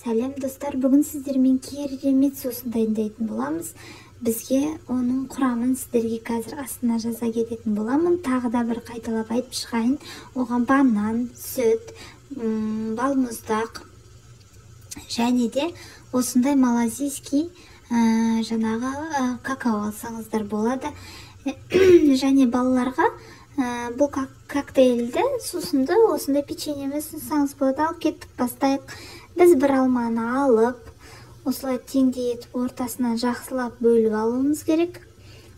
Сәлем достар, бүгін сіздермен керемет сусын дайындайтын боламыз. Бізге оның құрамын сіздерге қазір астына жаза кететін боламын. Тағы да бір қайталап айтып шығайын. Оған банан, сүт, балмұздақ және де осындай малазийский жаңағы какао алсаңыздар болады. Және балаларға бұл коктейлді, сусынды осындай печеньемен сынсаңыз болады. Ал кеттік, бастайық. Біз бір алманы алып, осылай теңдей етіп ортасынан жақсылап бөліп алуымыз керек.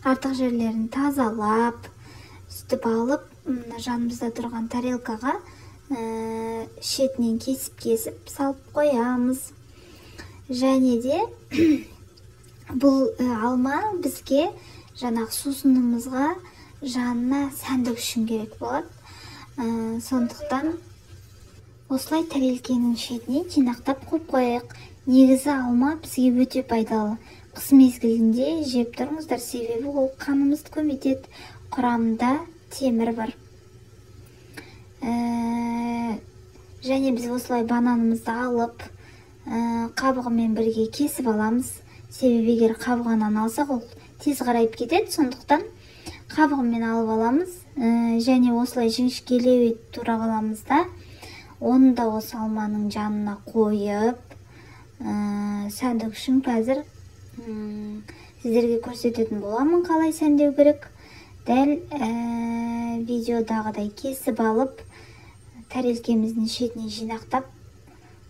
Артық жерлерін тазалап, сүтіп алып, жанымызда тұрған тарелкаға шетінен кесіп салып қоямыз. Және де бұл алма бізге жаңағы сусынымызға жанына сәндік үшін керек болады. Сондықтан осылай тарелкенің шетіне жинақтап қойып қояйық. Негізі алма бізге өте пайдалы. Қыс мезгілінде жеп тұрыңыздар, себебі ол қанымызды көбейтеді. Құрамында темір бар. Және біз осылай бананымызды алып, қабығымен бірге кесіп аламыз. Себебі егер қабығынан алсақ, ол тез қарайып кетеді. Сондықтан қабығымен алып аламыз. Және осылай жіңішкелеу етіп турап аламыз да, оны да осы алманың жанына қойып, сәндік үшін қазір сіздерге көрсететін боламын қалай сәндеу керек. Дәл видеодағыдай кесіп алып, тарелкеміздің шетіне жинақтап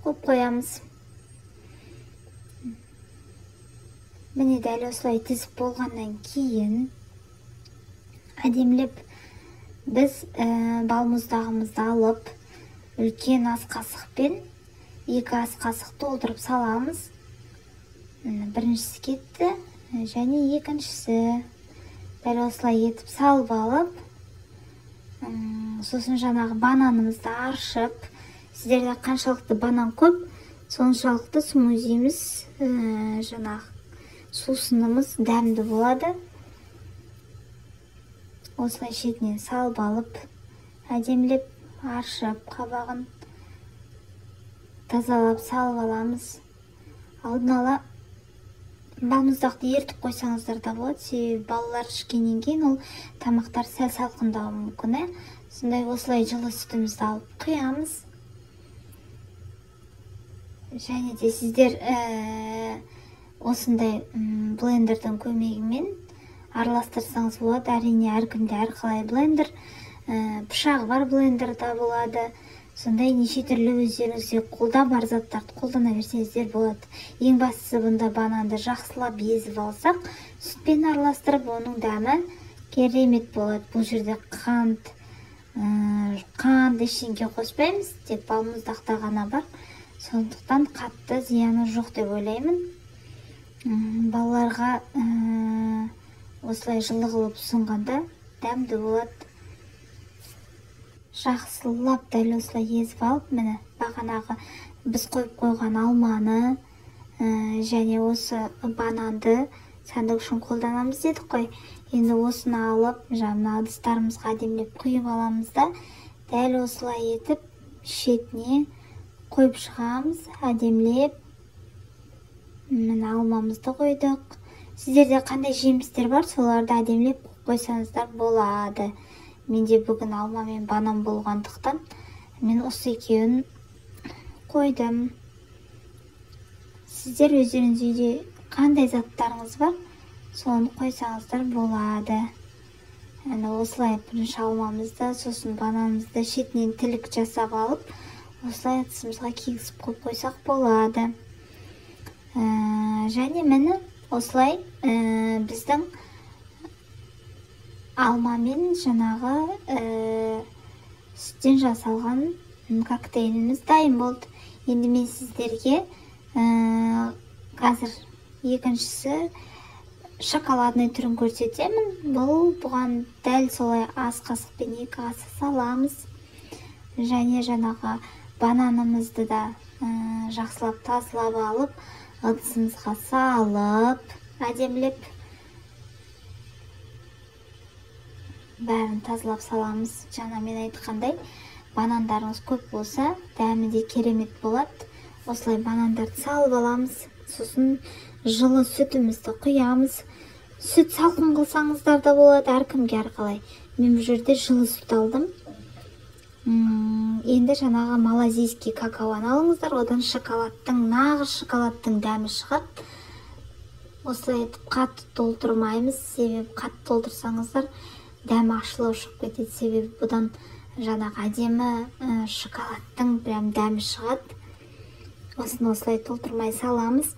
қойып қоямыз. Міне дәл осылай тізіп болғаннан кейін әдемілеп біз балмұздағымызды алып, үлкен ас қасықпен 2 ас қасық толтырып саламыз. Біріншісі кетті, және екіншісі дәл осылай етіп салып алып, сосын жаңағы бананымызды аршып, сіздерде қаншалықты банан көп, соншалықты смузиміз, жаңағы сусынымыз дәмді болады. Осылай шетінен салып алып, әдемілеп аршып, қабағын тазалап салып аламыз. Алдын ала балмұздақты ертіп қойсаңыздар да болады, себебі балалар ішкеннен кейін ол тамақтар сәл салқындауы мүмкін. Сондай осылай жылы сүтімізді алып құямыз. Және де сіздер осындай блендердің көмегімен араластырсаңыз болады. Әрине әркімде әрқалай блендер, пышағы бар блендерда болады. Сондай неше түрлі өздеріңізге қолда бар заттарды қолдана берсеңіздер болады. Ең бастысы бұнда бананды жақсылап езіп алсақ, сүтпен араластырып, оның дәмі керемет болады. Бұл жерде қант ештеңе қоспаймыз, тек балмұздақта ғана бар. Сондықтан қатты зияны жоқ деп ойлаймын. Балаларға осылай жылы қылып ұсынғанда дәмді болады. Жақсылап дәл осылай езіп алып, міне бағанағы біз қойып қойған алманы және осы бананды сәндік үшін қолданамыз дедік қой. Енді осыны алып, жаңа ыдыстарымызға әдемілеп құйып аламыз да, дәл осылай етіп шетіне қойып шығамыз. Әдемілеп міне алмамызды қойдық. Сіздерде қандай жемістер бар, соларды әдемілеп қойсаңыздар болады. Менде бүгін алма мен банан болғандықтан мен осы екеуін қойдым. Сіздер өздеріңіз үйде қандай заттарыңыз бар, соны қойсаңыздар болады. Осылай бірінші алмамызды, сосын бананымызды шетінен тілік жасап алып, осылай ыдысымызға кигізіп қойып қойсақ болады. Және міне осылай біздің алма мен жаңағы сүттен жасалған коктейліміз дайын болды. Енді мен сіздерге қазір екіншісі шоколадный түрін көрсетемін. Бұған дәл солай ас қасықпен 2 ас саламыз. Және жаңағы бананымызды да жақсылап тазалап алып, ыдысымызға салып, әдемілеп бәрін тазалап саламыз. Жаңа мен айтқандай, банандарыңыз көп болса, дәмі де керемет болады. осылай банандарды салып аламыз. Сосын жылы сүтімізді құямыз. Сүт салқын қылсаңыздар да болады, әркімге әрқалай. Мен бұл жерде жылы сүт алдым. Енді жаңағы малазийский какаоны алыңыздар, одан шоколадтың, нағыз шоколадтың дәмі шығады. Осылай етіп қатты толтырмаймыз, себебі қатты толтырсаңыздар дәмі ашылау шығып кетеді, себебі бұдан жаңағы әдемі шоколадтың прям дәмі шығады. Осыны осылай толтырмай саламыз.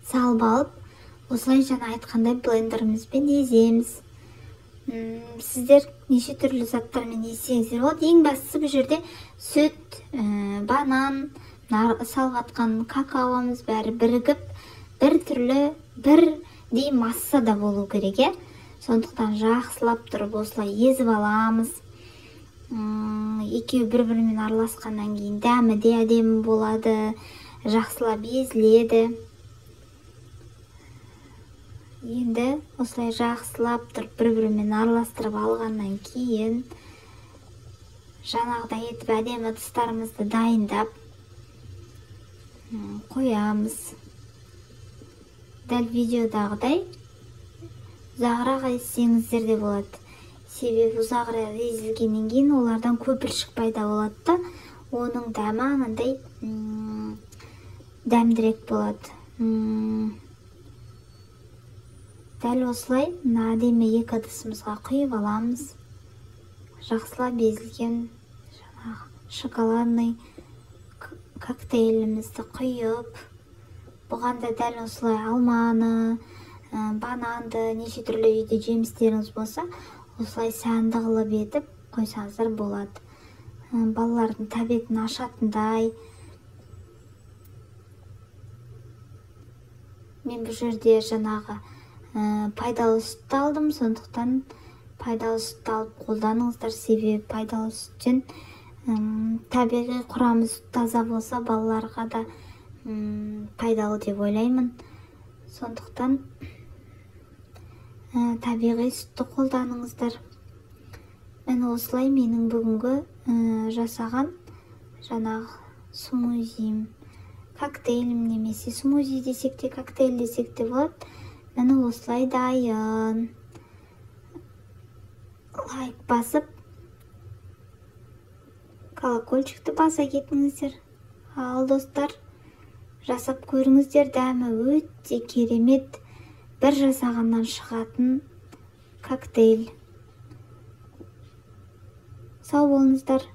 Салып алып, осылай жаңа айтқандай блендерімізбен ezеміз. Сіздер неше түрлі заттармен ezсеңіздер болады. Ең бастысы бұл жерде сүт, банан, салып атқан какаомыз бәрі бірігіп, бір түрлі, бірдей массада болу керек. Сондықтан жақсылап тұрып осылай езіп аламыз. Екеуі бір-бірімен араласқаннан кейін дәмі де әдемі болады, жақсылап езіледі. Енді осылай жақсылап тұрып бір-бірімен араластырып алғаннан кейін жаңағыдай етіп әдемі ыдыстарымызды дайындап қоямыз. Дәл видеодағыдай ұзағырақ ezсеңіздер де болады. Себебі ұзағырақ ezілгеннен кейін олардан көпіршік пайда болады да, оның дәмі анандай дәмдірек болады. Дәл осылай әдемі екі ыдысымызға құйып аламыз. Жақсылап ezілген шоколадный коктейлімізді құйып, бұған да дәл осылай алманы, бананды, неше түрлі үйде жемістеріңіз болса, осылай сәнді қылып етіп қойсаңыздар болады. Балалардың тәбетін ашатындай. Мен бұл жерде жаңағы пайдалы сүтті алдым, сондықтан пайдалы сүтті алып қолданыңыздар, себебі пайдалы сүттен табиғи құрамы таза болса, балаларға да пайдалы деп ойлаймын. Сондықтан табиғи сүтті қолданыңыздар. Мен осылай менің бүгінгі жасаған жаңағы смузим, коктейлім немесе смузи десек те, коктейль десек те болады. Мені осылай дайын. Лайк басып, колокольчикті баса кетіңіздер. Ал достар, жасап көріңіздер, дәмі өте керемет, бір жасағаннан шығатын коктейль. Сау болыңыздар.